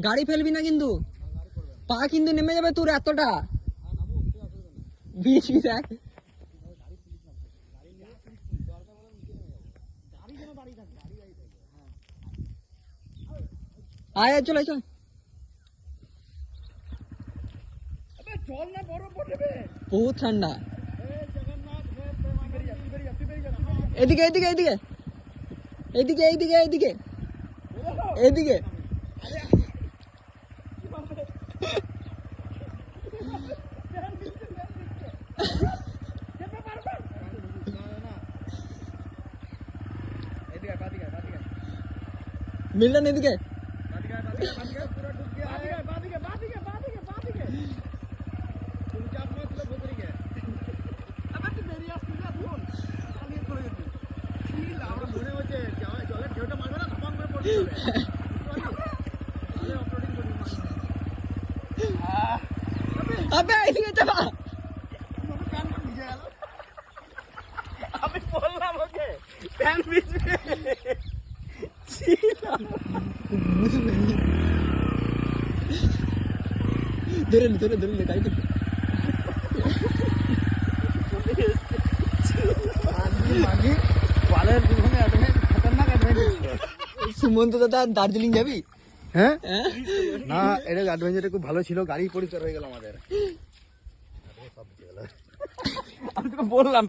গাড়ি ফেলবি না কিন্তু, পা কিন্তু নেমে যাবে তোর এতটা। বিচ দেখ, আয় চল চল। বহুত ঠান্ডা। এদিকে এদিকে এদিকে এদিকে এদিকে এদিকে এদিকে। মিলন এদিকে। আবে এদিকে চাপা। আমি বললাম ওকে প্যান ভিজবে। ধরে নে ধরে নে গাড়ি। সুমন্ত দাদা দার্জিলিং যাবি? হ্যাঁ না, এটা অ্যাডভেঞ্চারটা খুব ভালো ছিল, গাড়ি পরিষ্কার হয়ে গেল আমাদের। আমি তোকে বললাম